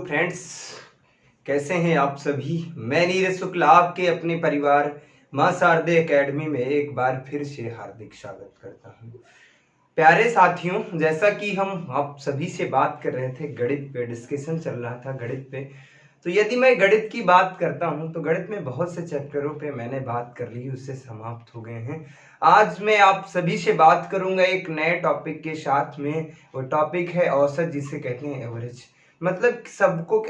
Friends, कैसे हैं आप सभी। मैं नीरज शुक्ला आपके अपने परिवार मां शारदे एकेडमी में एक बार फिर से हार्दिक स्वागत करता हूं। प्यारे साथियों, जैसा कि हम आप सभी से बात कर रहे थे, गणित पे डिस्कशन चल रहा था गणित पे। तो यदि मैं गणित की बात करता हूं तो गणित में बहुत से चैप्टरों पे मैंने बात कर ली, उससे समाप्त हो गए हैं। आज मैं आप सभी से बात करूंगा एक नए टॉपिक के साथ में। वो टॉपिक है औसत, जिसे कहते हैं एवरेज। मतलब सबको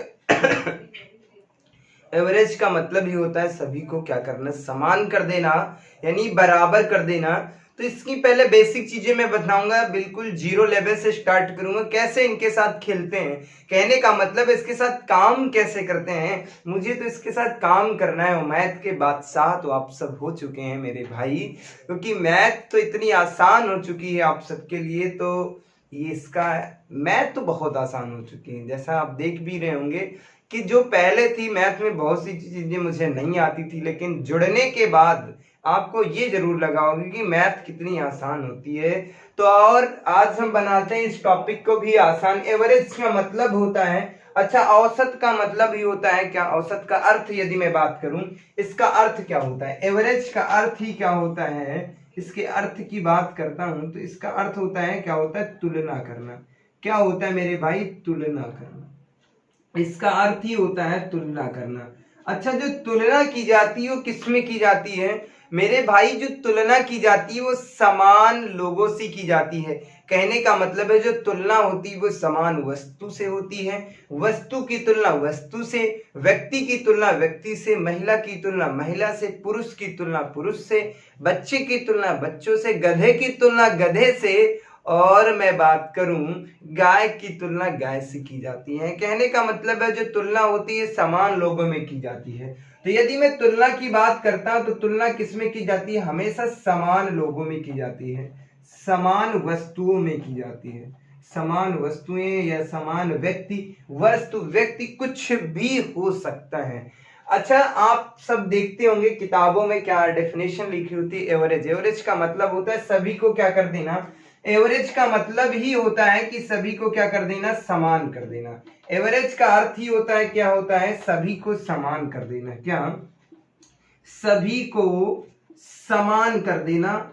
एवरेज का मतलब ही होता है सभी को क्या करना, समान कर देना, यानी बराबर कर देना। तो इसकी पहले बेसिक चीजें मैं बताऊंगा, बिल्कुल जीरो लेवल से स्टार्ट करूंगा, कैसे इनके साथ खेलते हैं। कहने का मतलब इसके साथ काम कैसे करते हैं। मुझे तो इसके साथ काम करना है। मैथ के बादशाह तो आप सब हो चुके हैं मेरे भाई, क्योंकि मैथ तो इतनी आसान हो चुकी है आप सबके लिए। तो ये इसका मैथ तो बहुत आसान हो चुकी है, जैसा आप देख भी रहे होंगे कि जो पहले थी मैथ में बहुत सी चीजें मुझे नहीं आती थी, लेकिन जुड़ने के बाद आपको ये जरूर लगा होगा कि मैथ कितनी आसान होती है। तो और आज हम बनाते हैं इस टॉपिक को भी आसान। एवरेज का मतलब होता है, अच्छा औसत का मतलब ही होता है क्या, औसत का अर्थ यदि मैं बात करूं, इसका अर्थ क्या होता है, एवरेज का अर्थ ही क्या होता है। इसके अर्थ की बात करता हूं तो इसका अर्थ होता है, क्या होता है, तुलना करना। क्या होता है मेरे भाई, तुलना करना। इसका अर्थ ही होता है तुलना करना। अच्छा, जो तुलना की जाती है वो किसमें की जाती है मेरे भाई, जो तुलना की जाती है वो समान लोगों से की जाती है। कहने का मतलब है जो तुलना होती है वो समान वस्तु से होती है, वस्तु की तुलना वस्तु से, व्यक्ति की तुलना व्यक्ति से, महिला की तुलना महिला से, पुरुष की तुलना पुरुष से, बच्चे की तुलना बच्चों से, गधे की तुलना गधे से, और मैं बात करूं गाय की तुलना गाय से की जाती है। कहने का मतलब है जो तुलना होती है समान लोगों में की जाती है। तो यदि मैं तुलना की बात करता हूं तो तुलना किसमें की जाती है, हमेशा समान लोगों में की जाती है, समान वस्तुओं में की जाती है। समान वस्तुएं या समान व्यक्ति, वस्तु व्यक्ति कुछ भी हो सकता है। अच्छा, आप सब देखते होंगे किताबों में क्या डेफिनेशन लिखी होती है एवरेज। एवरेज का मतलब होता है सभी को क्या कर देना, एवरेज का मतलब ही होता है कि सभी को क्या कर देना, समान कर देना। एवरेज का अर्थ ही होता है, क्या होता है, सभी को समान कर देना। क्या, सभी को समान कर देना,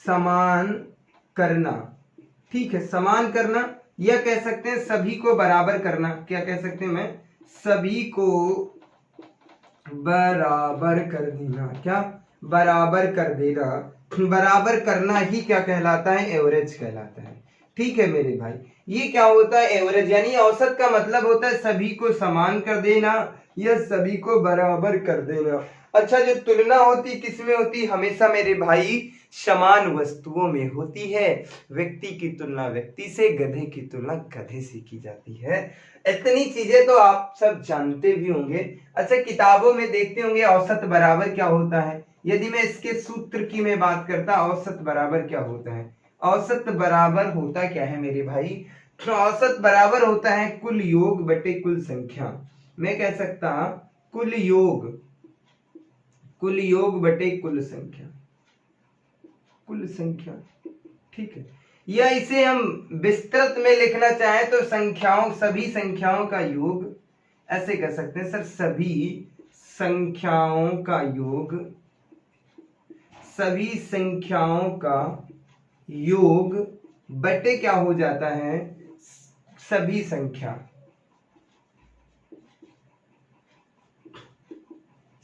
समान करना। ठीक है, समान करना, या कह सकते हैं सभी को बराबर करना। क्या कह सकते हैं, मैं सभी को बराबर कर देना। क्या, बराबर कर देना, बराबर करना ही क्या कहलाता है, एवरेज कहलाता है। ठीक है मेरे भाई, ये क्या होता है एवरेज, यानी औसत का मतलब होता है सभी को समान कर देना या सभी को बराबर कर देना। अच्छा, जो तुलना होती किसमें होती, हमेशा मेरे भाई समान वस्तुओं में होती है। व्यक्ति की तुलना व्यक्ति से, गधे की तुलना गधे से की जाती है। इतनी चीजें तो आप सब जानते भी होंगे। अच्छा, किताबों में देखते होंगे औसत बराबर क्या होता है। यदि मैं इसके सूत्र की मैं बात करता, औसत बराबर क्या होता है, औसत बराबर होता क्या है मेरे भाई, तो औसत बराबर होता है कुल योग बटे कुल संख्या। मैं कह सकता कुल योग बटे कुल संख्या, कुल संख्या। ठीक है, या इसे हम विस्तृत में लिखना चाहें तो संख्याओं, सभी संख्याओं का योग, ऐसे कह सकते हैं सर, सभी संख्याओं का योग, सभी संख्याओं का योग बटे क्या हो जाता है, सभी संख्या,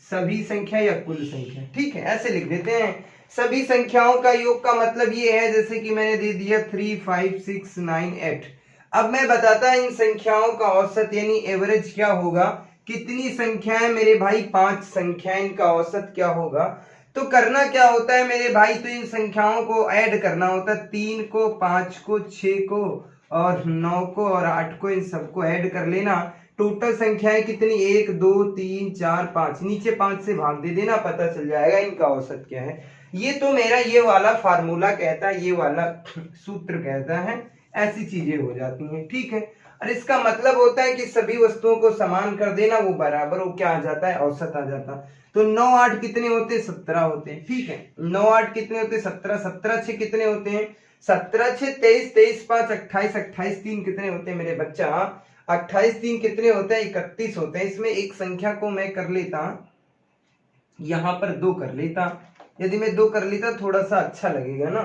सभी संख्या या कुल संख्या। ठीक है, ऐसे लिख देते हैं। सभी संख्याओं का योग का मतलब ये है, जैसे कि मैंने दे दिया 3, 5, 6, 9, 8। अब मैं बताता इन संख्याओं का औसत यानी एवरेज क्या होगा। कितनी संख्याएं मेरे भाई, 5 संख्याएं, इनका औसत क्या होगा। तो करना क्या होता है मेरे भाई, तो इन संख्याओं को ऐड करना होता है, 3 को, 5 को, 6 को और 9 को और 8 को, इन सबको ऐड कर लेना। टोटल संख्याएं कितनी, 1, 2, 3, 4, 5, नीचे 5 से भाग दे देना, पता चल जाएगा इनका औसत क्या है। ये तो मेरा ये वाला फार्मूला कहता है, ये वाला सूत्र कहता है, ऐसी चीजें हो जाती हैं। ठीक है, और इसका मतलब होता है कि सभी वस्तुओं को समान कर देना, वो बराबर वो क्या आ जाता है, औसत आ जाता है। तो 9, 8 कितने होते हैं, 17 होते हैं। ठीक है, 9, 8 कितने होते हैं, 17, 17, 6 कितने होते हैं, 17, 6, 23, 23, 5, 28, 28, 3 कितने होते हैं मेरे बच्चा, 28 3 कितने होते हैं? 31 होते हैं। इसमें एक संख्या को मैं कर लेता, यहाँ पर 2 कर लेता। यदि मैं 2 कर लेता थोड़ा सा अच्छा लगेगा ना,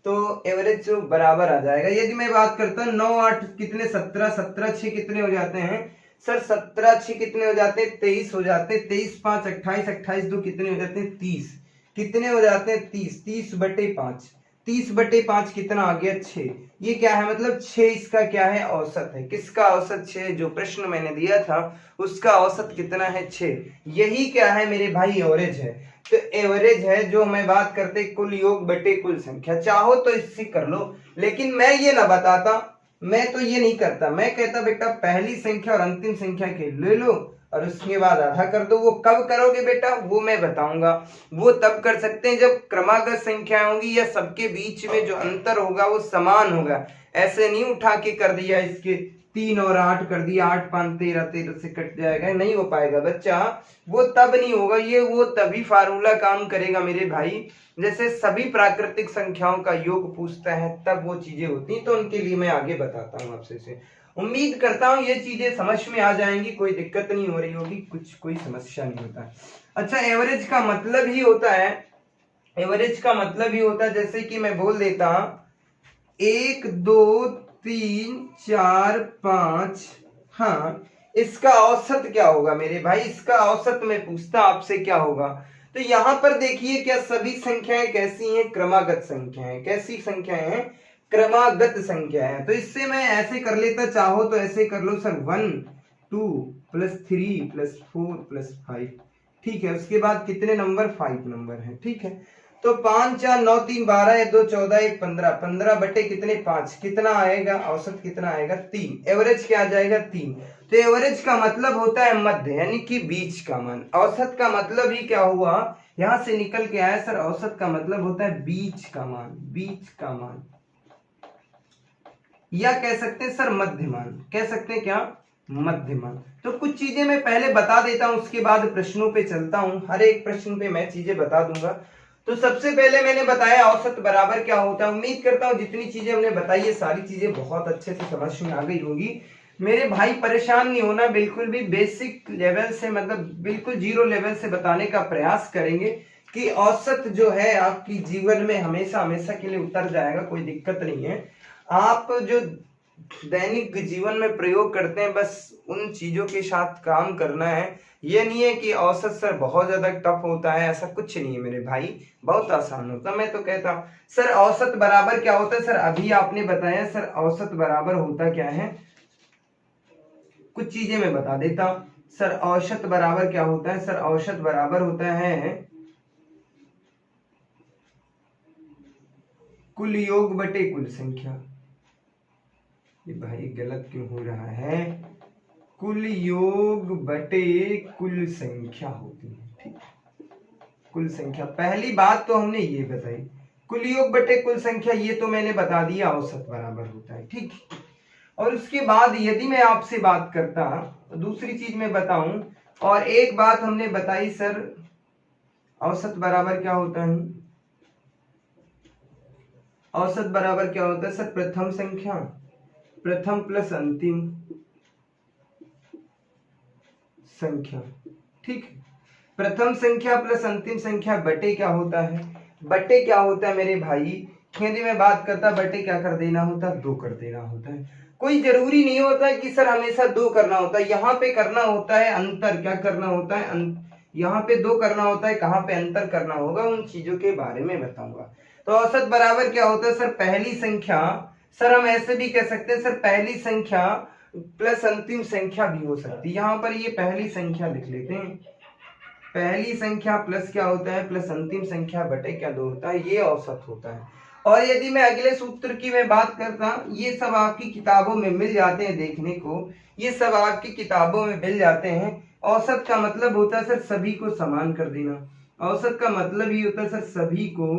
तो एवरेज जो बराबर आ जाएगा। यदि मैं बात करता हूँ 9 8 कितने? 17, 17 6 कितने हो जाते हैं सर? 17 6 कितने हो जाते हैं? 23 हो जाते हैं। 23 5 28, 28 2 कितने हो जाते हैं? 30। कितने हो जाते हैं? 30। 30/5, 30/5 कितना आ गया? 6। ये क्या है? मतलब 6 इसका क्या है? औसत है। किसका औसत? 6। जो प्रश्न मैंने दिया था उसका औसत कितना है? 6। यही क्या है मेरे भाई? एवरेज है। तो एवरेज है जो मैं बात करते कुल योग बटे कुल संख्या। चाहो तो इससे कर लो, लेकिन मैं ये ना बताता, मैं तो ये नहीं करता। मैं कहता बेटा पहली संख्या और अंतिम संख्या के ले लो और उसके बाद आधा कर दो। वो कब करोगे बेटा? वो मैं बताऊंगा। वो तब कर सकते हैं जब क्रमागत संख्या होंगी या सबके बीच में जो अंतर होगा वो समान होगा। ऐसे नहीं उठा के कर दिया इसके 3 और 8 कर दिया, 8 5 13, 13 से कट जाएगा, नहीं हो पाएगा बच्चा। वो तब नहीं होगा, ये वो तभी फार्मूला काम करेगा मेरे भाई जैसे सभी प्राकृतिक संख्याओं का योग पूछता है, तब वो चीजें होती हैं। तो उनके लिए मैं आगे बताता हूँ आपसे से। उम्मीद करता हूँ ये चीजें समझ में आ जाएंगी, कोई दिक्कत नहीं हो रही होगी, कोई समस्या नहीं होता। अच्छा, एवरेज का मतलब ही होता है, एवरेज का मतलब ही होता है जैसे कि मैं बोल देता 1 2 3 4 5। हाँ, इसका औसत क्या होगा मेरे भाई? इसका औसत मैं पूछता आपसे क्या होगा? तो यहां पर देखिए क्या सभी संख्याएं कैसी हैं? क्रमागत संख्याएं। कैसी संख्याएं हैं? क्रमागत संख्याएं। तो इससे मैं ऐसे कर लेता, चाहो तो ऐसे कर लो सर 1 2 + 3 + 4 + 5। ठीक है, उसके बाद कितने नंबर? 5 नंबर है। ठीक है, तो 5 4 9 3 12 1 2 14 1 15, 15 बटे कितने? 5। कितना आएगा? औसत कितना आएगा? 3। एवरेज क्या आ जाएगा? 3। तो एवरेज का मतलब होता है मध्य, यानी कि बीच का मान। औसत का मतलब ही क्या हुआ? यहां से निकल के आया सर, औसत का मतलब होता है बीच का मान। बीच का मान, या कह सकते हैं सर मध्यमान। कह सकते हैं क्या? मध्यमान। तो कुछ चीजें मैं पहले बता देता हूं, उसके बाद प्रश्नों पे चलता हूं। हर एक प्रश्न पे मैं चीजें बता दूंगा। तो सबसे पहले मैंने बताया औसत बराबर क्या होता है। उम्मीद करता हूं जितनी चीजें हमने बताई है सारी चीजें बहुत अच्छे से समझ में आ गई होगी। मेरे भाई परेशान नहीं होना, बिल्कुल भी बेसिक लेवल से, मतलब बिल्कुल 0 लेवल से बताने का प्रयास करेंगे कि औसत जो है आपकी जीवन में हमेशा हमेशा के लिए उतर जाएगा, कोई दिक्कत नहीं है। आप जो दैनिक जीवन में प्रयोग करते हैं बस उन चीजों के साथ काम करना है। ये नहीं है कि औसत सर बहुत ज्यादा टफ होता है, ऐसा कुछ नहीं है मेरे भाई, बहुत आसान होता है। मैं तो कहता सर औसत बराबर क्या होता है? सर अभी आपने बताया सर औसत बराबर होता क्या है, कुछ चीजें मैं बता देता हूं। सर औसत बराबर क्या होता है? सर औसत बराबर होता है कुल योग बटे कुल संख्या। ये भाई गलत क्यों हो रहा है? कुल योग बटे कुल संख्या होती है। ठीक, कुल संख्या। पहली बात तो हमने ये बताई, कुल योग बटे कुल संख्या, ये तो मैंने बता दिया औसत बराबर होता है। ठीक, और उसके बाद यदि मैं आपसे बात करता तो दूसरी चीज मैं बताऊं, और एक बात हमने बताई सर औसत बराबर क्या होता है? औसत बराबर क्या होता है सर? प्रथम संख्या, प्रथम प्लस अंतिम संख्या। ठीक, प्रथम संख्या प्लस अंतिम संख्या बटे क्या होता है? बटे क्या होता है मेरे भाई? यदि मैं बात करता बटे क्या कर देना होता है? 2 कर देना होता है। कोई जरूरी नहीं होता है कि सर हमेशा 2 करना होता है। यहाँ पे करना होता है अंतर, क्या करना होता है? यहाँ पे 2 करना होता है, कहाँ पे अंतर करना होगा उन चीजों के बारे में बताऊंगा। तो औसत बराबर क्या होता है सर? पहली संख्या, सर हम ऐसे भी कह सकते हैं सर पहली संख्या प्लस अंतिम संख्या भी हो सकती है। यहाँ पर ये पहली संख्या लिख लेते हैं, पहली संख्या प्लस क्या होता है? प्लस अंतिम संख्या बटे क्या 2 होता है, ये औसत होता है। और यदि मैं अगले सूत्र की मैं बात करता, ये सब आपकी किताबों में मिल जाते हैं देखने को, ये सब आपकी किताबों में मिल जाते हैं। औसत का मतलब होता है सर सभी को समान कर देना। औसत का मतलब ही होता है सर सभी को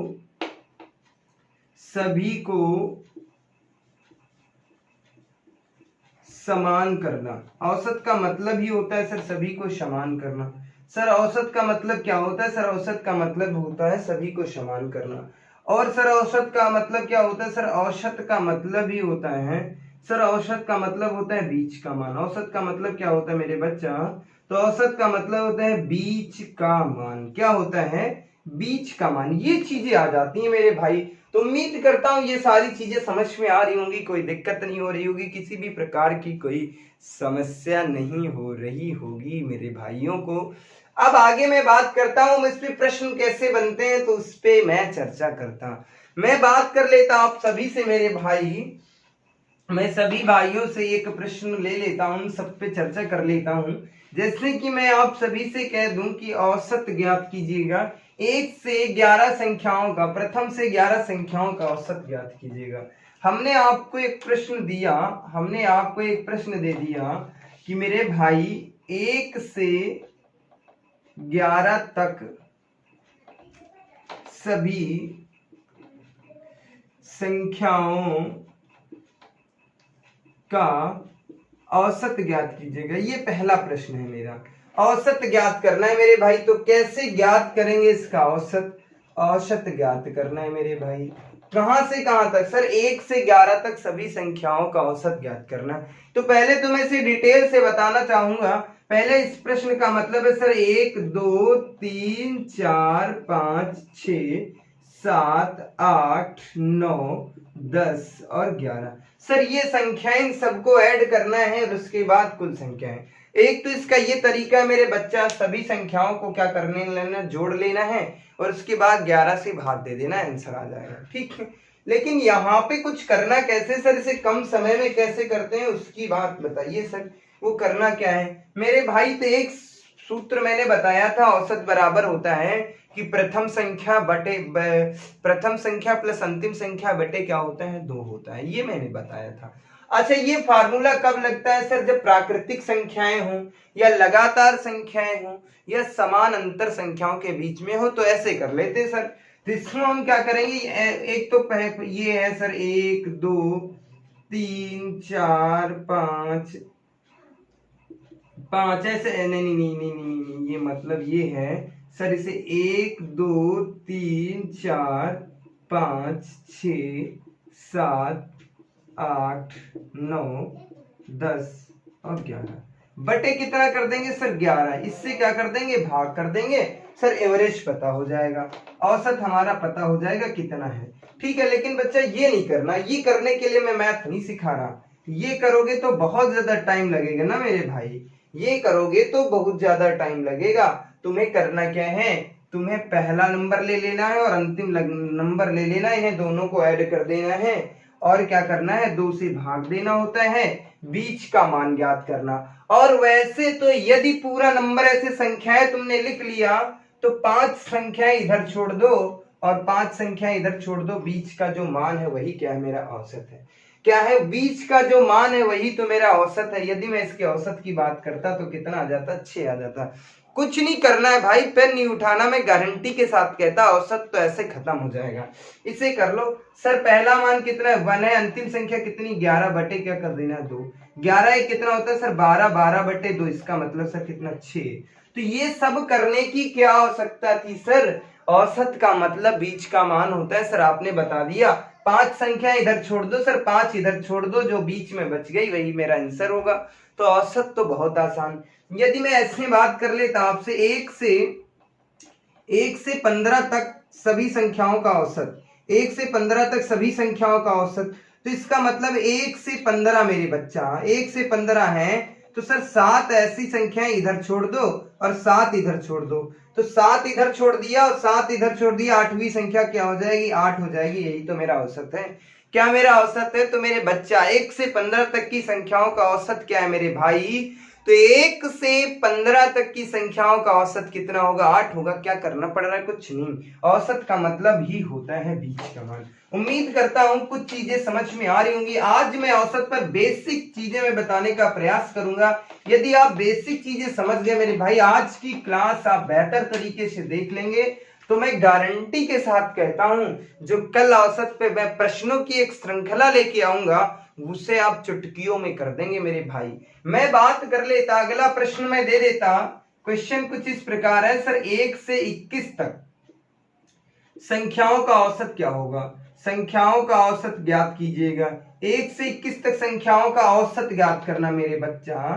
समान करना। औसत का मतलब ही होता है सर सभी को समान करना। सर औसत का मतलब क्या होता है? सर औसत का मतलब होता है सभी को समान करना। और सर औसत का मतलब क्या होता है? सर औसत का मतलब ही होता है सर औसत का मतलब होता है बीच का मान। औसत का मतलब क्या होता है मेरे बच्चा? तो औसत का मतलब होता है बीच का मान। क्या होता है? बीच का मान। ये चीजें आ जाती हैं मेरे भाई। तो उम्मीद करता हूं ये सारी चीजें समझ में आ रही होंगी, कोई दिक्कत नहीं हो रही होगी, किसी भी प्रकार की कोई समस्या नहीं हो रही होगी मेरे भाइयों को। अब आगे मैं बात करता हूं इस पे प्रश्न कैसे बनते हैं, तो उस पे मैं चर्चा करता हूं। मैं बात कर लेता हूं आप सभी से मेरे भाई, मैं सभी भाइयों से एक प्रश्न ले लेता हूं, सब पे चर्चा कर लेता हूं। जैसे कि मैं आप सभी से कह दूं कि औसत ज्ञात कीजिएगा 1 से 11 संख्याओं का, प्रथम से 11 संख्याओं का औसत ज्ञात कीजिएगा। हमने आपको एक प्रश्न दिया, हमने आपको एक प्रश्न दे दिया कि मेरे भाई 1 से 11 तक सभी संख्याओं का औसत ज्ञात कीजिएगा। ये पहला प्रश्न है मेरा। औसत ज्ञात करना है मेरे भाई, तो कैसे ज्ञात करेंगे इसका औसत? औसत ज्ञात करना है मेरे भाई। कहां से कहां तक? सर 1 से 11 तक सभी संख्याओं का औसत ज्ञात करना है। तो पहले तो मैं इसे डिटेल से बताना चाहूंगा। पहले इस प्रश्न का मतलब है सर 1 2 3 4 5 6 7 8 9 10 और 11। सर ये संख्याएं सबको ऐड करना है और उसके बाद कुल संख्याएं। एक तो इसका ये तरीका है मेरे बच्चा, सभी संख्याओं को क्या करने लेना, जोड़ लेना है और उसके बाद 11 से भाग दे देना, आंसर आ जाएगा। ठीक है, लेकिन यहाँ पे कुछ करना कैसे सर, इसे कम समय में कैसे करते हैं उसकी बात बताइए सर। वो करना क्या है मेरे भाई? तो एक सूत्र मैंने बताया था, औसत बराबर होता है कि प्रथम संख्या बटे प्रथम संख्या प्लस अंतिम संख्या बटे क्या होता है? 2 होता है। ये मैंने बताया था। अच्छा, ये फार्मूला कब लगता है सर? जब प्राकृतिक संख्याएं हों या लगातार संख्याएं हों या समान अंतर संख्याओं के बीच में हो, तो ऐसे कर लेते हैं सर। तो इसमें हम क्या करेंगे, एक तो ये है सर 1 2 3 4 5 5 ऐसे, नहीं नहीं नहीं नहीं नहीं नहीं, ये मतलब ये है सर, इसे 1 2 3 4 5 6 7 8 9 10 और 11 बटे कितना कर देंगे सर? 11। इससे क्या कर देंगे? भाग कर देंगे सर, एवरेज पता हो जाएगा, औसत हमारा पता हो जाएगा कितना है। ठीक है, लेकिन बच्चा ये नहीं करना, ये करने के लिए मैं मैथ नहीं सिखा रहा। ये करोगे तो बहुत ज्यादा टाइम लगेगा ना मेरे भाई, ये करोगे तो बहुत ज्यादा टाइम लगेगा। तुम्हें करना क्या है, तुम्हें पहला नंबर ले लेना है और अंतिम नंबर ले लेना है, इन्हें दोनों को ऐड कर देना है और क्या करना है? 2 से भाग देना होता है, बीच का मान ज्ञात करना। और वैसे तो यदि पूरा नंबर ऐसे संख्याएं तुमने लिख लिया तो 5 संख्याएं इधर छोड़ दो और 5 संख्याएं इधर छोड़ दो, बीच का जो मान है वही क्या है? मेरा औसत है। क्या है? बीच का जो मान है वही तो मेरा औसत है। यदि मैं इसके औसत की बात करता तो कितना आ जाता? 6 आ जाता। कुछ नहीं करना है भाई, पेन नहीं उठाना, मैं गारंटी के साथ कहता, औसत तो ऐसे खत्म हो जाएगा। इसे कर लो सर। पहला मान कितना है? 1 है। अंतिम संख्या कितनी? 11 बटे क्या कर देना? 2। 11 कितना होता है सर? 12। 12 बटे 2, इसका मतलब सर कितना? 6। तो ये सब करने की क्या आवश्यकता थी सर? औसत का मतलब बीच का मान होता है सर, आपने बता दिया। 5 संख्या इधर छोड़ दो सर, 5 इधर छोड़ दो, जो बीच में बच गई वही मेरा आंसर होगा। तो औसत तो बहुत आसान। यदि मैं ऐसे बात कर लेता आपसे 1 से 15 तक सभी संख्याओं का औसत, 1 से 15 तक सभी संख्याओं का औसत, तो इसका मतलब 1 से 15 मेरे बच्चा, 1 से 15 है तो सर 7 ऐसी संख्याएं इधर छोड़ दो और 7 इधर छोड़ दो। तो 7 इधर छोड़ दिया और 7 इधर छोड़ दिया, 8वीं संख्या क्या हो जाएगी? 8 हो जाएगी। यही तो मेरा औसत है। क्या मेरा औसत है? तो मेरे बच्चा 1 से 15 तक की संख्याओं का औसत क्या है मेरे भाई? तो 1 से 15 तक की संख्याओं का औसत कितना होगा? 8 होगा। क्या करना पड़ रहा है? कुछ नहीं, औसत का मतलब ही होता है बीच का मान। उम्मीद करता हूं कुछ चीजें समझ में आ रही होंगी। आज मैं औसत पर बेसिक चीजें मैं बताने का प्रयास करूंगा। यदि आप बेसिक चीजें समझ गए मेरे भाई, आज की क्लास आप बेहतर तरीके से देख लेंगे, तो मैं गारंटी के साथ कहता हूं जो कल औसत पे मैं प्रश्नों की एक श्रृंखला लेके आऊंगा उसे आप चुटकियों में कर देंगे मेरे भाई। मैं बात कर लेता, अगला प्रश्न मैं दे देता। क्वेश्चन कुछ इस प्रकार है सर, 1 से 21 तक संख्याओं का औसत क्या होगा? संख्याओं का औसत ज्ञात कीजिएगा। 1 से 21 तक संख्याओं का औसत ज्ञात करना मेरे बच्चा।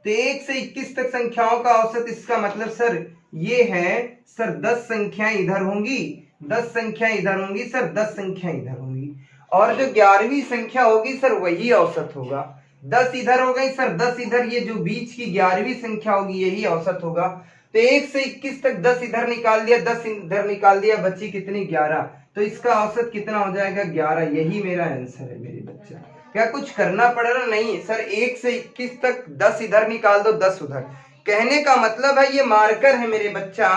तो 1 से 21 तक संख्याओं का औसत, इसका मतलब सर ये है सर 10 संख्याएं इधर होंगी, 10 संख्याएं इधर होंगी सर, 10 संख्याएं इधर होंगी, और जो 11वीं संख्या होगी सर वही औसत होगा। 10 इधर हो गई सर, 10 इधर, ये जो बीच की 11वीं संख्या होगी यही औसत होगा। तो 1 से 21 तक 10 इधर निकाल दिया, 10 इधर निकाल दिया, बची कितनी 11, तो इसका औसत कितना हो जाएगा 11। यही मेरा आंसर है मेरे बच्चा। क्या कुछ करना पड़ रहा? नहीं सर, 1 से 21 तक 10 इधर निकाल दो, 10 उधर। कहने का मतलब है ये मार्कर है मेरे बच्चा,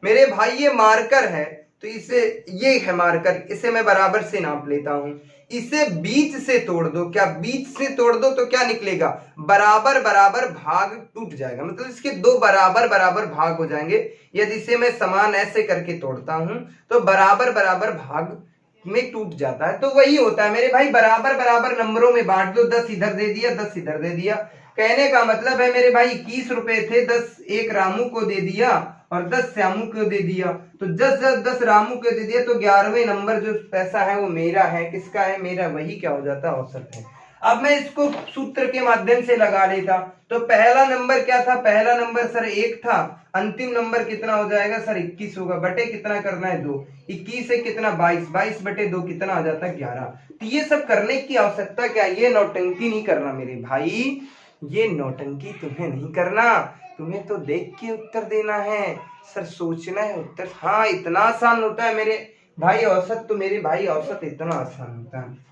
मेरे भाई ये मार्कर है, तो इसे, ये है मार्कर, इसे मैं बराबर से नाप लेता हूं। इसे बीच से तोड़ दो, क्या बीच से तोड़ दो तो क्या निकलेगा? बराबर बराबर भाग टूट जाएगा, मतलब इसके दो बराबर बराबर भाग हो जाएंगे। यदि इसे मैं समान ऐसे करके तोड़ता हूं तो बराबर बराबर भाग में टूट जाता है। तो वही होता है मेरे भाई, बराबर बराबर नंबरों में बांट दो, 10 इधर दे दिया, 10 इधर दे दिया। कहने का मतलब है मेरे भाई 21 रुपए थे, 10 एक रामू को दे दिया और 10 श्यामू को दे दिया, तो 10 रामू को दे दिया, तो 11वें नंबर जो पैसा है वो मेरा है। किसका है? मेरा। वही क्या हो जाता है? औसत है। अब मैं इसको सूत्र के माध्यम से लगा लेता, तो पहला नंबर क्या था? पहला नंबर सर 1 था, अंतिम नंबर कितना हो जाएगा सर? 21 होगा, बटे कितना करना है? 2। 21 से कितना? 22, 22 बटे 2 कितना आ जाता है? 11। तो ये सब करने की आवश्यकता क्या? ये नौटंकी नहीं करना मेरे भाई, ये नौटंकी तुम्हें नहीं करना, तुम्हें तो देख के उत्तर देना है सर, सोचना है उत्तर। हाँ, इतना आसान होता है मेरे भाई औसत, तो मेरे भाई औसत इतना आसान होता है।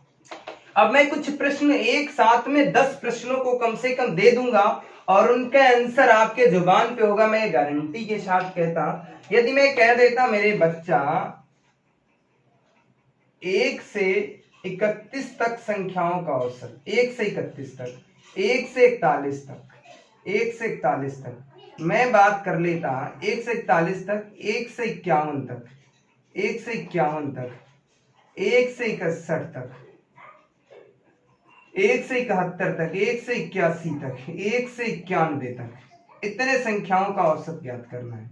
अब मैं कुछ प्रश्न एक साथ में 10 प्रश्नों को कम से कम दे दूंगा और उनका आंसर आपके जुबान पे होगा, मैं गारंटी के साथ कहता। यदि मैं कह देता मेरे बच्चा 1 से 31 तक संख्याओं का औसत, 1 से 31 तक, 1 से 41 तक, 1 से 41 तक मैं बात कर लेता, 1 से 41 तक, 1 से 51 तक, 1 से 51 तक, 1 से 61 तक, 1 से 71 तक, 1 से 81 तक, 1 से 91 तक, इतने संख्याओं का औसत ज्ञात करना है।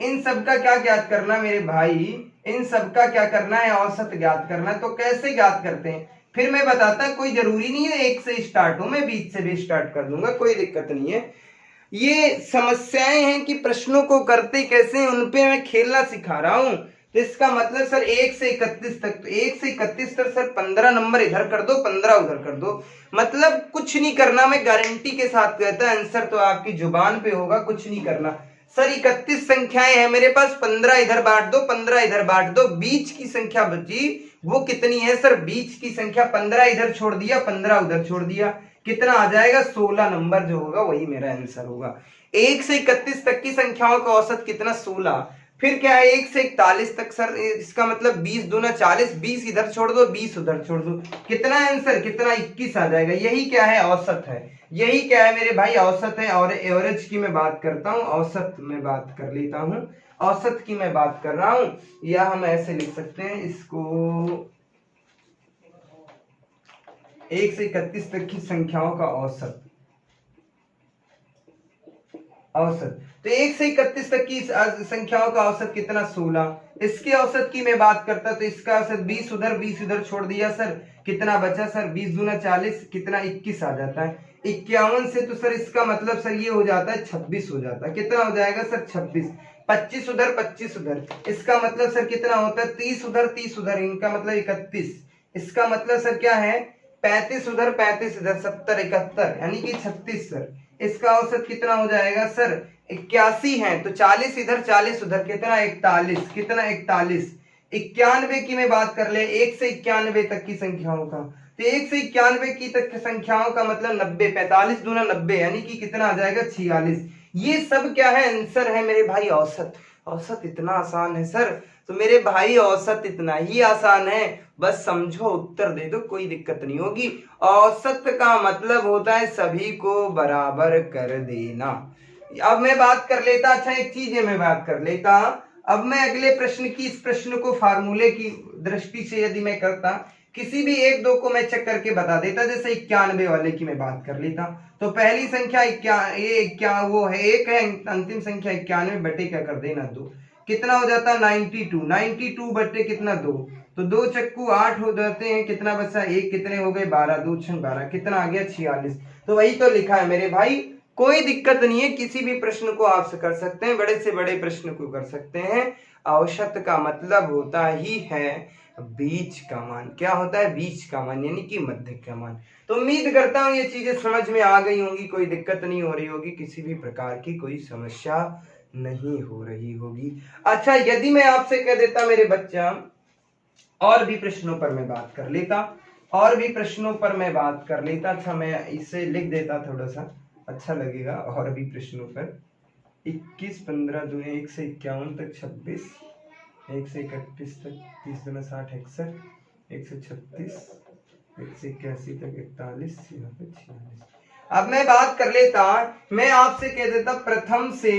इन सब का क्या ज्ञात करना मेरे भाई? इन सब का क्या करना है? औसत ज्ञात करना है। तो कैसे ज्ञात करते हैं फिर मैं बताता, कोई जरूरी नहीं है 1 से स्टार्ट हो, मैं बीच से भी स्टार्ट कर दूंगा, कोई दिक्कत नहीं है। ये समस्याएं हैं कि प्रश्नों को करते कैसे, उनपे मैं खेलना सिखा रहा हूं। तो इसका मतलब सर 1 से 31 तक, तो 1 से 31 तक सर 15 नंबर इधर कर दो, 15 उधर कर दो, मतलब कुछ नहीं करना, मैं गारंटी के साथ कहता, आंसर तो आपकी जुबान पे होगा, कुछ नहीं करना सर। 31 संख्याएं हैं मेरे पास, 15 इधर बांट दो, 15 इधर बांट दो, बीच की संख्या बची वो कितनी है सर? बीच की संख्या 15 इधर छोड़ दिया, 15 उधर छोड़ दिया, कितना आ जाएगा? 16 नंबर जो होगा वही मेरा आंसर होगा। 1 से 31 तक की संख्याओं का औसत कितना? 16। फिर क्या है 1 से 41 तक सर, इसका मतलब 20 दूना 40, 20 इधर छोड़ दो, 20 उधर छोड़ दो, कितना आंसर? कितना? 21 आ जाएगा। यही क्या है? औसत है। यही क्या है मेरे भाई? औसत है। और एवरेज की मैं बात करता हूं, औसत में बात कर लेता हूं, औसत की मैं बात कर रहा हूं, या हम ऐसे लिख सकते हैं इसको, 1 से 31 तक की संख्याओं का औसत, औसत। तो 1 से 31 तक की संख्याओं का औसत कितना? 16। इसके औसत की मैं बात करता तो इसका औसत 20 उधर, 20 उधर छोड़ दिया सर, कितना बचा सर? 20 दूना 40, कितना? 21 आ जाता है। 51 से तो सर इसका मतलब सर ये हो जाता है 26 हो जाता है, कितना हो जाएगा सर? 26। 25 उधर, 25 उधर, इसका मतलब सर कितना होता है? 30 उधर, 30 उधर, इनका मतलब 31। इसका मतलब सर क्या है? 35 उधर, 35 इधर, 70, 71, यानी कि 36 सर। इसका औसत कितना हो जाएगा सर? 81 है, तो 40 इधर, 40 उधर, कितना? 41, कितना? 41। 91 की मैं बात कर ले, 1 से 91 तक की संख्याओं का, तो 1 से 91 की तक की संख्याओं का मतलब 90, 45 दूना 90, यानी कि कितना आ जाएगा? 46। ये सब क्या है? आंसर है मेरे भाई औसत। औसत इतना आसान है सर, तो मेरे भाई औसत इतना ही आसान है, बस समझो उत्तर दे दो, कोई दिक्कत नहीं होगी। औसत का मतलब होता है सभी को बराबर कर देना। अब मैं बात कर लेता, अच्छा एक चीज है मैं बात कर लेता, अब मैं अगले प्रश्न की, इस प्रश्न को फार्मूले की दृष्टि से यदि मैं करता, किसी भी एक दो को मैं चेक करके बता देता, जैसे 91 वाले की मैं बात कर लेता, तो पहली संख्या वो है 1 है, अंतिम संख्या 91 बटे क्या कर देना 2, कितना हो जाता? 92। 92 बटे कितना? 2, तो 2 चक्कू 8 हो जाते हैं, कितना बचा 1, कितने हो गए 12, 2 छंग 12, कितना आ गया 46। तो वही तो लिखा है मेरे भाई, कोई दिक्कत नहीं है, किसी भी प्रश्न को आप कर सकते हैं, बड़े से बड़े प्रश्न को कर सकते हैं। औसत का मतलब होता ही है बीच का मान। क्या होता है? बीच का मान, यानी कि मध्य का मान। तो उम्मीद करता हूं ये चीजें समझ में आ गई होंगी, कोई दिक्कत नहीं हो रही होगी, किसी भी प्रकार की कोई समस्या नहीं हो रही होगी। अच्छा, यदि मैं आपसे कह देता मेरे बच्चा, और भी प्रश्नों पर मैं बात कर लेता, और भी प्रश्नों पर मैं बात कर लेता। अच्छा, मैं इसे लिख देता, थोड़ा सा अच्छा लगेगा। और भी प्रश्नों पर 21, 15 दूनी 1 से 51 तक 26, 1 से 31 तक 30 दूना 60 61, 1 से 36, 1 से 81 तक 41, यहाँ पे 46। अब मैं बात कर लेता, मैं आपसे कह देता प्रथम से,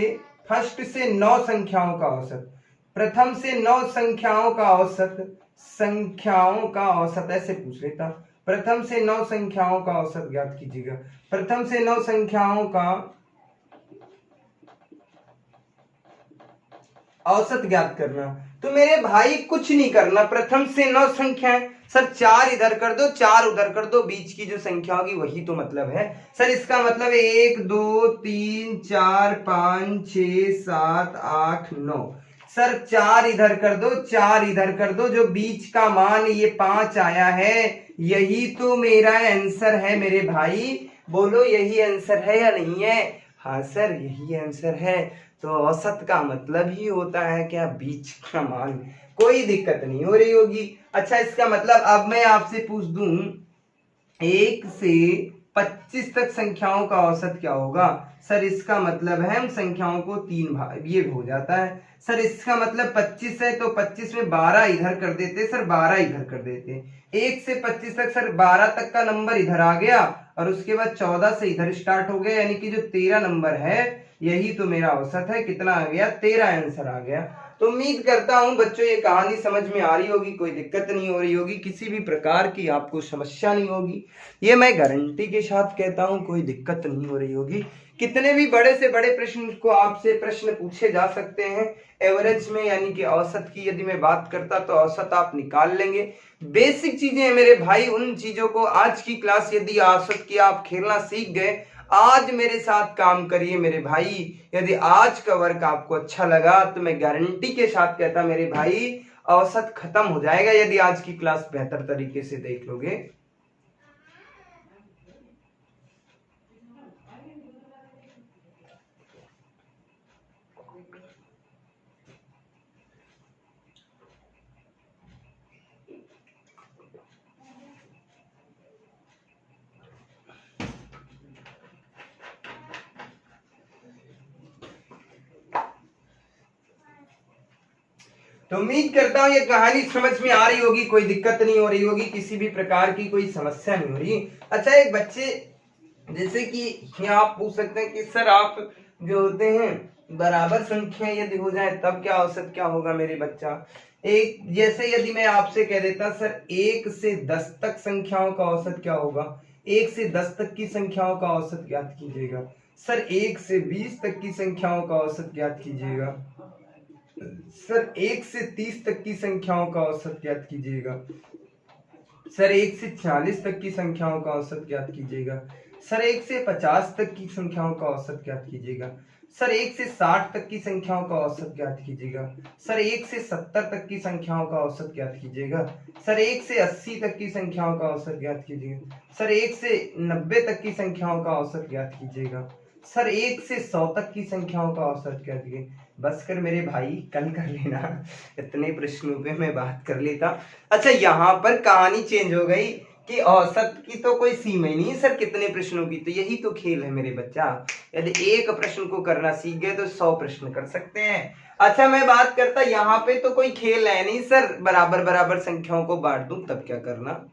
फर्स्ट से 9 संख्याओं का औसत, प्रथम से 9 संख्याओं का औसत, संख्याओं का औसत ऐसे पूछ लेता। प्रथम से 9 संख्याओं का औसत ज्ञात कीजिएगा। प्रथम से 9 संख्याओं का औसत ज्ञात करना। तो मेरे भाई कुछ नहीं करना, प्रथम से 9 संख्याएं, सर 4 इधर कर दो, 4 उधर कर दो, बीच की जो संख्या होगी वही तो मतलब है। सर इसका मतलब 1 2 3 4 5 6 7 8 9, सर 4 इधर कर दो, 4 इधर कर दो, जो बीच का मान ये 5 आया है, यही तो मेरा आंसर है मेरे भाई। बोलो यही आंसर है या नहीं है? हाँ सर यही आंसर है। तो औसत का मतलब ही होता है क्या? बीच का मान। कोई दिक्कत नहीं हो रही होगी। अच्छा, इसका मतलब अब मैं आपसे पूछ दूं 1 से 25 तक संख्याओं का औसत क्या होगा? सर इसका मतलब है हम संख्याओं को 3 भाग, ये हो जाता है। सर इसका मतलब 25 है तो 25 में 12 इधर कर देते, सर 12 इधर कर देते। 1 से 25 तक सर 12 तक का नंबर इधर आ गया, और उसके बाद 14 से इधर स्टार्ट हो गया, यानी कि जो 13 नंबर है यही तो मेरा औसत है। कितना आ गया? 13 आंसर आ गया। तो उम्मीद करता हूं बच्चों ये कहानी समझ में आ रही होगी, कोई दिक्कत नहीं हो रही होगी, किसी भी प्रकार की आपको समस्या नहीं होगी, ये मैं गारंटी के साथ कहता हूं, कोई दिक्कत नहीं हो रही होगी। कितने भी बड़े से बड़े प्रश्न को आपसे प्रश्न पूछे जा सकते हैं एवरेज में, यानी कि औसत की यदि मैं बात करता तो औसत आप निकाल लेंगे। बेसिक चीजें हैं मेरे भाई, उन चीजों को आज की क्लास यदि औसत की आप खेलना सीख गए, आज मेरे साथ काम करिए मेरे भाई। यदि आज का वर्क आपको अच्छा लगा तो मैं गारंटी के साथ कहता मेरे भाई औसत खत्म हो जाएगा यदि आज की क्लास बेहतर तरीके से देख लोगे। तो उम्मीद करता हूं ये कहानी समझ में आ रही होगी, कोई दिक्कत नहीं हो रही होगी, किसी भी प्रकार की कोई समस्या नहीं हो रही। अच्छा, एक बच्चे जैसे कि आप पूछ सकते हैं कि सर आप जो होते हैं बराबर संख्या यदि हो जाए तब क्या औसत क्या होगा मेरे बच्चा? एक जैसे यदि मैं आपसे कह देता सर 1 से 10 तक संख्याओं का औसत क्या होगा, 1 से 10 तक की संख्याओं का औसत ज्ञात कीजिएगा। सर 1 से 20 तक की संख्याओं का औसत ज्ञात कीजिएगा। सर 1 से 30 तक की संख्याओं का औसत ज्ञात कीजिएगा। सर 1 से 40 तक की संख्याओं का औसत ज्ञात कीजिएगा। सर 1 से 50 तक की संख्याओं का औसत ज्ञात कीजिएगा। सर 1 से 60 तक की संख्याओं का औसत ज्ञात कीजिएगा। सर 1 से 70 तक की संख्याओं का औसत ज्ञात कीजिएगा। सर 1 से 80 तक की संख्याओं का औसत ज्ञात कीजिएगा। सर 1 से 90 तक की संख्याओं का औसत ज्ञात कीजिएगा। सर 1 से 100 तक की संख्याओं का औसत ज्ञात कीजिए। बस कर मेरे भाई, कल कर लेना, इतने प्रश्नों पे मैं बात कर लेता। अच्छा, यहाँ पर कहानी चेंज हो गई कि औसत की तो कोई सीमा ही नहीं सर, कितने प्रश्नों की, तो यही तो खेल है मेरे बच्चा। यदि एक प्रश्न को करना सीख गए तो 100 प्रश्न कर सकते हैं। अच्छा, मैं बात करता यहाँ पे तो कोई खेल है नहीं सर, बराबर बराबर संख्याओं को बांट दूं तब क्या करना,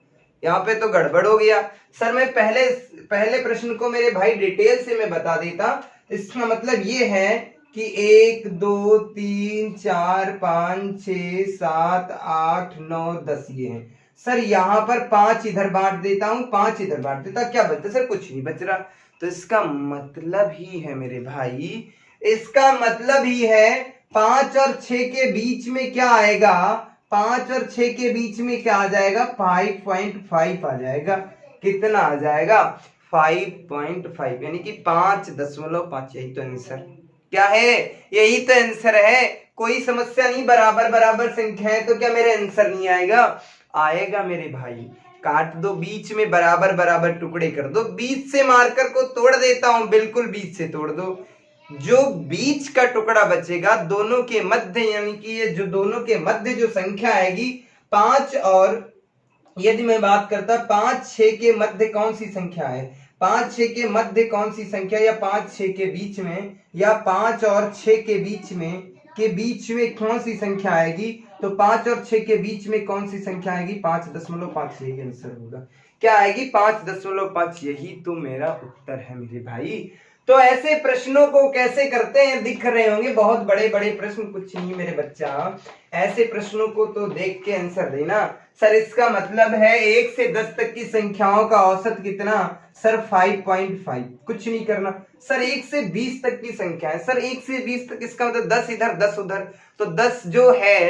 यहाँ पे तो गड़बड़ हो गया। सर मैं पहले प्रश्न को मेरे भाई डिटेल से मैं बता देता। इसका मतलब ये है कि 1 2 3 4 5 6 7 8 9 10 ये है। सर यहाँ पर 5 इधर बांट देता हूं, 5 इधर बांट देता, क्या बचता सर? कुछ नहीं बच रहा। तो इसका मतलब ही है मेरे भाई, इसका मतलब ही है 5 और 6 के बीच में क्या आएगा? 5 और 6 के बीच में क्या आ जाएगा 5.5 आ जाएगा। कितना आ जाएगा 5.5 यानी कि 5.5। यही तो आंसर क्या है, यही तो आंसर है। कोई समस्या नहीं, बराबर बराबर संख्या है तो क्या मेरे आंसर नहीं आएगा, आएगा मेरे भाई। काट दो बीच में, बराबर बराबर टुकड़े कर दो, बीच से मार्कर को तोड़ देता हूं, बिल्कुल बीच से तोड़ दो। जो बीच का टुकड़ा बचेगा दोनों के मध्य, यानी कि ये जो दोनों के मध्य जो संख्या आएगी 5 और, यदि मैं बात करता 5-6 के मध्य कौन सी संख्या है, 5-6 के मध्य कौन सी संख्या, या 5-6 के बीच में, या 5 और 6 के बीच में कौन सी संख्या आएगी, तो 5 और 6 के बीच में कौन सी संख्या आएगी 5.5, यही आंसर होगा। क्या आएगी 5.5, यही तो मेरा उत्तर है मेरे भाई। तो ऐसे प्रश्नों को कैसे करते हैं दिख रहे होंगे, बहुत बड़े बड़े प्रश्न, कुछ नहीं मेरे बच्चा, ऐसे प्रश्नों को तो देख के आंसर देना। सर इसका मतलब है 1 से 10 तक की संख्याओं का औसत कितना, सर 5.5। कुछ नहीं करना। सर 1 से 20 तक की संख्या है, सर 1 से 20 तक, इसका मतलब 10 इधर 10 उधर, तो 10 जो है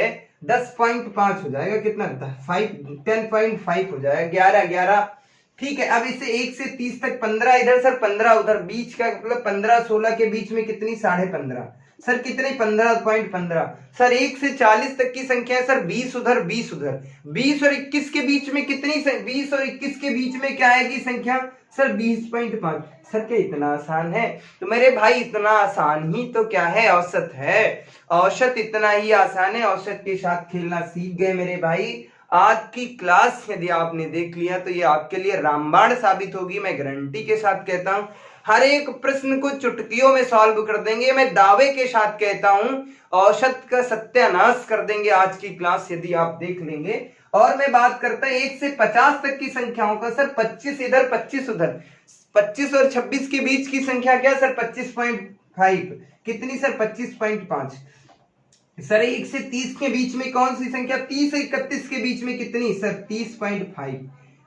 10.5 हो जाएगा, कितना 10.5 हो जाएगा, 11 ठीक है। अब इसे 1 से 30 तक 15 इधर सर 15 उधर, बीच का मतलब 15-16 के बीच में कितनी 15.5 सर, कितने 15.15। सर 1 से 40 तक की संख्या है सर 20 उधर 20 उधर, 20 और 21 के बीच में कितनी, 20 और 21 के बीच में क्या आएगी संख्या सर 20.5। सर क्या इतना आसान है, तो मेरे भाई इतना आसान ही तो क्या है औसत है, औसत इतना ही आसान है। औसत के साथ खेलना सीख गए मेरे भाई। आज की क्लास यदि आपने देख लिया तो ये आपके लिए रामबाण साबित होगी, मैं गारंटी के साथ कहता हूं। हर एक प्रश्न को चुटकियों में सॉल्व कर देंगे, मैं दावे के साथ कहता हूं, औसत का सत्यानाश कर देंगे आज की क्लास यदि आप देख लेंगे। और मैं बात करता हूं 1 से 50 तक की संख्याओं का, सर 25 इधर 25 उधर, 25 और 26 के बीच की संख्या क्या सर 25.5, कितनी सर 25.5। सर 1 से 30 के बीच में कौन सी संख्या, 30 से 31 के बीच में कितनी सर 30.5।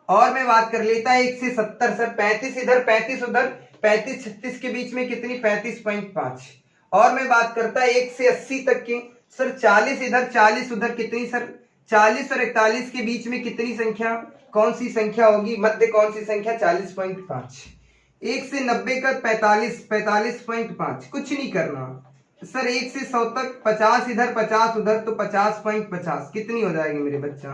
और मैं बात कर लेता 1 से 70, सर 35 इधर 35 उधर, 35-36 के बीच में कितनी 35.5। और मैं बात करता 1 से 80 तक की, सर 40 इधर 40 उधर, कितनी सर 40 और 41 के बीच में कितनी संख्या, कौन सी संख्या होगी, मध्य कौन सी संख्या 40.5। 1 से 90 का 45.5, कुछ नहीं करना। सर 1 से 100 तक 50 इधर 50 उधर, तो 50.50 कितनी हो जाएगी मेरे बच्चा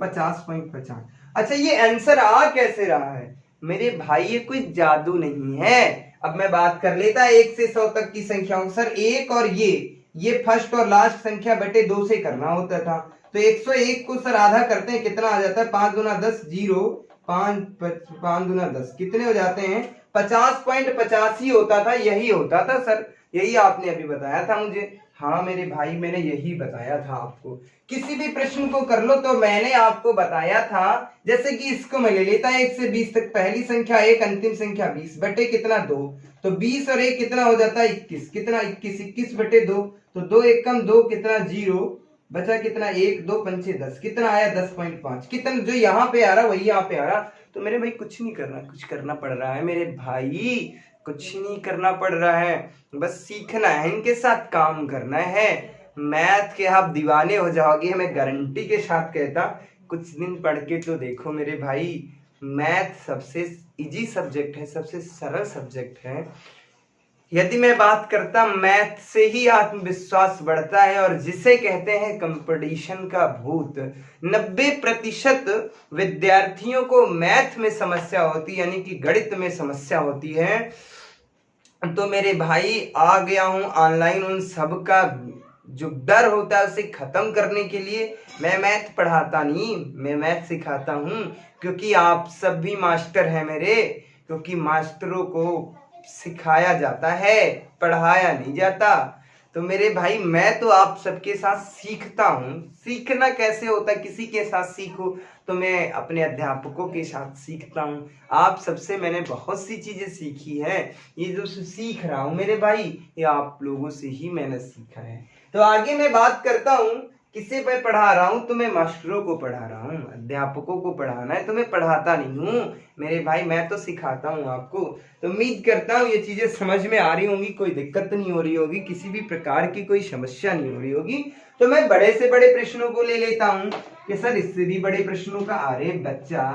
50.50। अच्छा ये आंसर आ कैसे रहा है मेरे भाई, ये कोई जादू नहीं है। अब मैं बात कर लेता 1 से 100 तक की संख्याओं, सर 1 और ये फर्स्ट और लास्ट संख्या बटे 2 से करना होता था, तो 101 को सर आधा करते हैं, कितना आ जाता है 5 दूना 10, 0 5 दूना 10, कितने हो जाते हैं 50.50 ही होता था, यही होता था सर, यही आपने अभी बताया था मुझे। हाँ मेरे भाई मैंने यही बताया था आपको, किसी भी प्रश्न को कर लो तो मैंने आपको बताया था। जैसे कि इसको मैं ले लेता 1 से 20 तक, पहली संख्या 1 अंतिम संख्या 20 बटे कितना 2, तो 20 और 1 कितना हो जाता है 21, कितना 21 बटे 2, तो 2 1 कम 2 कितना 0 बचा, कितना 1 2 पंचे 10, कितना आया 10.5, कितना जो यहाँ पे आ रहा वही यहाँ पे आ रहा। तो मेरे भाई कुछ नहीं करना, कुछ करना पड़ रहा है मेरे भाई, कुछ नहीं करना पड़ रहा है, बस सीखना है, इनके साथ काम करना है। मैथ के आप दीवाने हो जाओगे, मैं गारंटी के साथ कहता, कुछ दिन पढ़ के तो देखो मेरे भाई, मैथ सबसे इजी सब्जेक्ट है, सबसे सरल सब्जेक्ट है। यदि मैं बात करता मैथ से ही आत्मविश्वास बढ़ता है, और जिसे कहते हैं कंपटीशन का भूत। 90% विद्यार्थियों को मैथ में समस्या होती यानी कि गणित में समस्या होती है। तो मेरे भाई आ गया हूं ऑनलाइन उन सब का जो डर होता है उसे खत्म करने के लिए। मैं मैथ पढ़ाता नहीं, मैं मैथ सिखाता हूं, क्योंकि आप सब भी मास्टर हैं मेरे, क्योंकि मास्टरों को सिखाया जाता है, पढ़ाया नहीं जाता। तो मेरे भाई मैं तो आप सबके साथ सीखता हूँ। सीखना कैसे होता है, किसी के साथ सीखो, तो मैं अपने अध्यापकों के साथ सीखता हूँ। आप सबसे मैंने बहुत सी चीजें सीखी है, ये जो सीख रहा हूँ मेरे भाई, ये आप लोगों से ही मैंने सीखा है। तो आगे मैं बात करता हूँ किसे मैं पढ़ा रहा हूँ? तो मैं मास्टरों को पढ़ा रहा हूँ, अध्यापकों को पढ़ाना है, तो मैं पढ़ाता नहीं हूँ मेरे भाई, मैं तो सिखाता हूँ आपको। तो उम्मीद करता हूँ ये चीजें समझ में आ रही होंगी, कोई दिक्कत नहीं हो रही होगी, किसी भी प्रकार की कोई समस्या नहीं हो रही होगी। तो मैं बड़े से बड़े प्रश्नों को ले लेता हूँ कि सर इससे भी बड़े प्रश्नों का, अरे बच्चा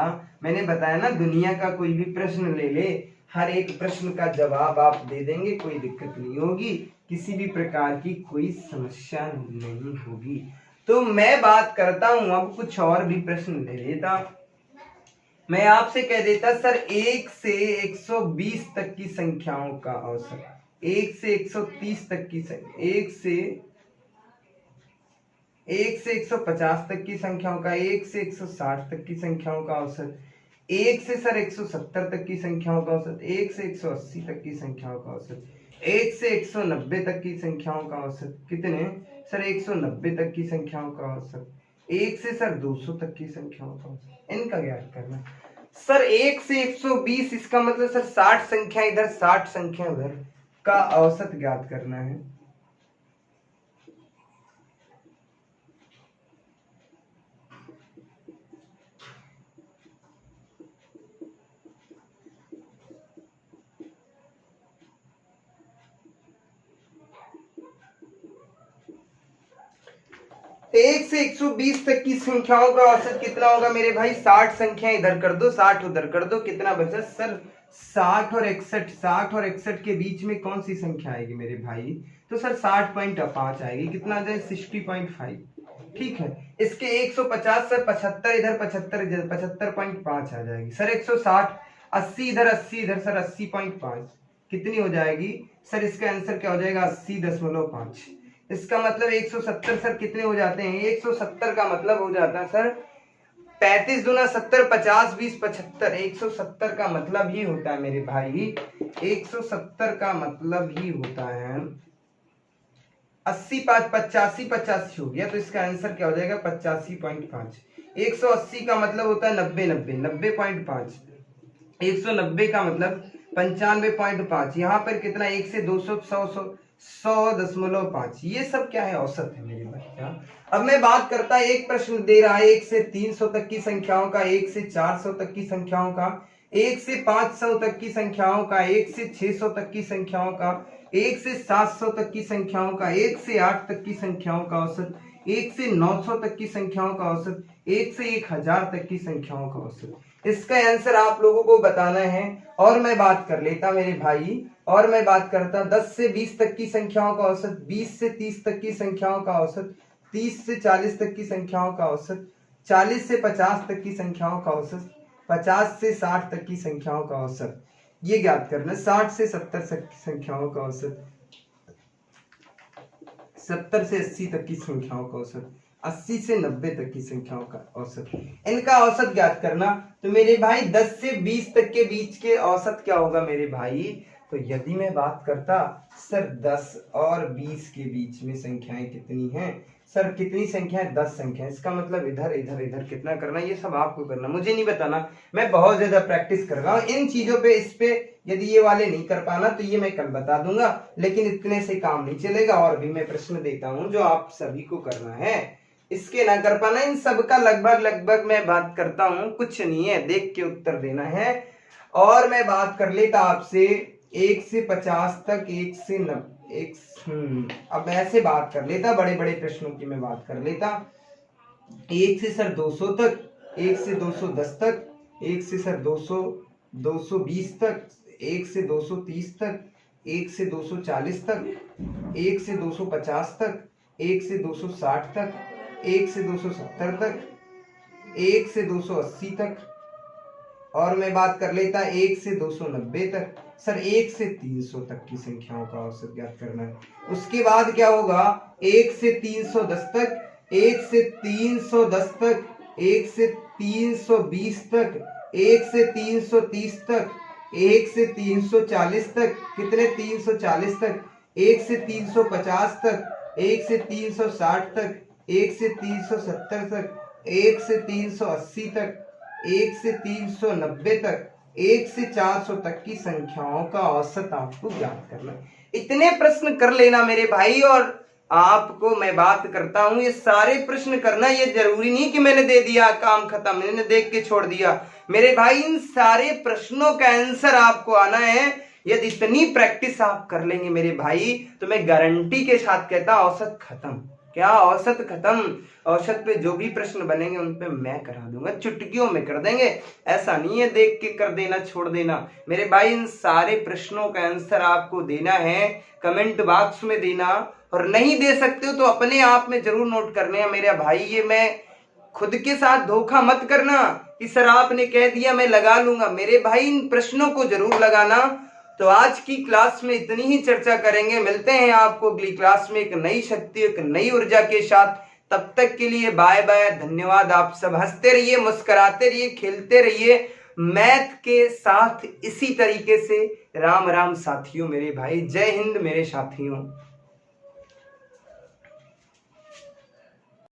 मैंने बताया ना, दुनिया का कोई भी प्रश्न ले ले, हर एक प्रश्न का जवाब आप दे देंगे, कोई दिक्कत नहीं होगी, किसी भी प्रकार की कोई समस्या नहीं होगी। तो मैं बात करता हूं, अब कुछ और भी प्रश्न ले लेता। मैं आपसे कह देता सर 1 से 120 तक की संख्याओं का औसत, 1 से 130 तक की, 1 से 150 तक की संख्याओं का, 1 से 160 तक की संख्याओं का औसत, 1 से सर 170 तक की संख्याओं का औसत, 1 से 180 तक की संख्याओं का औसत, 1 से 190 तक की संख्याओं का औसत, कितने सर 190 तक की संख्याओं का औसत, 1 से सर 200 तक की संख्याओं का औसत, इनका ज्ञात करना सर। 1 से 120, इसका मतलब सर 60 संख्या इधर 60 संख्या उधर का औसत ज्ञात करना है। 1 से 120 तक की संख्याओं का औसत कितना होगा मेरे भाई? 60 संख्या इधर कर दो, 60 उधर कर दो, कितना बचा सर? 60 और 61, 60 और 61 के बीच में कौन सी संख्या आएगी मेरे भाई? तो सर 60.5 आएगी, कितना आ जाए? 60.5। ठीक है, इसके 150 सर 75 इधर, 75 इधर, 75.5 आ जाएगी सर। 160, 80 इधर, 80 इधर सर, 80.5 कितनी हो जाएगी सर? इसका आंसर क्या हो जाएगा? 80.5। इसका मतलब 170 सर कितने हो जाते हैं? 170 का मतलब हो जाता है सर 35 दूना 70, 50 20 75। 170 का मतलब ही होता है मेरे भाई, 170 का मतलब ही होता है 80 5 85 85 हो गया, तो इसका आंसर क्या हो जाएगा? 85.5। 180 का मतलब होता है 90 90 90.5। 190 का मतलब 95.5। यहाँ पर कितना? 1 से 200 100 100.5। ये सब क्या है? औसत है मेरे बच्चा। अब मैं बात करता, एक प्रश्न दे रहा है 1 से 300 तक की संख्याओं का, 1 से 400 तक की संख्याओं का, 1 से 500 तक की संख्याओं का, 1 से 600 तक की संख्याओं का, 1 से 700 तक की संख्याओं का, 1 से 8 तक की संख्याओं का औसत, 1 से 900 तक की संख्याओं का औसत, 1 से 1000 तक की संख्याओं का औसत। इसका आंसर आप लोगों को बताना है। और मैं बात कर लेता मेरे भाई, और मैं बात करता 10 से 20 तक की संख्याओं का औसत, 20 से 30 तक की संख्याओं का औसत, 30 से 40 तक की संख्याओं का औसत, 40 से 50 तक की संख्याओं का औसत, 50 से 60 तक की संख्याओं का औसत। ये ज्ञात करना। 60 से 70 तक की संख्याओं का औसत, 70 से 80 तक की संख्याओं का औसत, 80 से 90 तक की संख्याओं का औसत, इनका औसत ज्ञात करना। तो मेरे भाई 10 से 20 तक के बीच के औसत क्या होगा मेरे भाई? तो यदि मैं बात करता सर 10 और 20 के बीच में संख्याएं कितनी हैं सर? कितनी संख्या है? 10 संख्या। इसका मतलब इधर इधर इधर कितना करना, ये सब आपको करना, मुझे नहीं बताना। मैं बहुत ज्यादा प्रैक्टिस कर रहा हूँ इन चीजों पे। इस पे यदि ये वाले नहीं कर पाना तो ये मैं कल बता दूंगा, लेकिन इतने से काम नहीं चलेगा। और भी मैं प्रश्न देता हूँ जो आप सभी को करना है, इसके ना कर पाना, इन सब का लगभग लगभग मैं बात करता हूँ, कुछ नहीं है, देख के उत्तर देना है। और मैं बात कर लेता आपसे 1 से 50 तक, 1 से 90, अब मैं ऐसे बात कर लेता, बड़े बड़े प्रश्नों की मैं बात कर लेता। 1 से सर 200 तक, 1 से 210 तक, 1 से सर 220 तक, 1 से 230 तक, 1 से 240 तक, 1 से 250 तक, 1 से 260 तक, 1 से 270 तक, 1 से 280 तक, और मैं बात कर लेता 1 से 290 तक। सर 1 से 300 तक की संख्याओं का औसत ज्ञात करना है। उसके बाद क्या होगा? 1 से 310 तक, 1 से 310 तक, 1 से 320 तक, 1 से 330 तक, 1 से 340 तक, कितने? 340 तक, 1 से 350 तक, 1 से 360 तक, 1 से 370 तक, 1 से 380 तक, 1 से 390 तक, 1 से 400 तक की संख्याओं का औसत आपको ज्ञात करना है। इतने प्रश्न कर लेना मेरे भाई, और आपको मैं बात करता हूं, ये सारे प्रश्न करना ये जरूरी नहीं कि मैंने दे दिया काम खत्म, मैंने देख के छोड़ दिया। मेरे भाई इन सारे प्रश्नों का आंसर आपको आना है। यदि इतनी प्रैक्टिस आप कर लेंगे मेरे भाई, तो मैं गारंटी के साथ कहता औसत खत्म। क्या औसत खत्म? औसत पे जो भी प्रश्न बनेंगे उन पे मैं करा दूंगा, चुटकियों में कर देंगे। ऐसा नहीं है देख के कर देना छोड़ देना। मेरे भाई इन सारे प्रश्नों का आंसर आपको देना है, कमेंट बॉक्स में देना, और नहीं दे सकते हो तो अपने आप में जरूर नोट करने हैं मेरे भाई। ये मैं खुद के साथ धोखा मत करना कि सर आपने कह दिया मैं लगा लूंगा। मेरे भाई इन प्रश्नों को जरूर लगाना। तो आज की क्लास में इतनी ही चर्चा करेंगे। मिलते हैं आपको अगली क्लास में एक नई शक्ति, एक नई ऊर्जा के साथ। तब तक के लिए बाय बाय, धन्यवाद। आप सब हंसते रहिए, मुस्कुराते रहिए, खेलते रहिए मैथ के साथ इसी तरीके से। राम राम साथियों मेरे भाई, जय हिंद मेरे साथियों।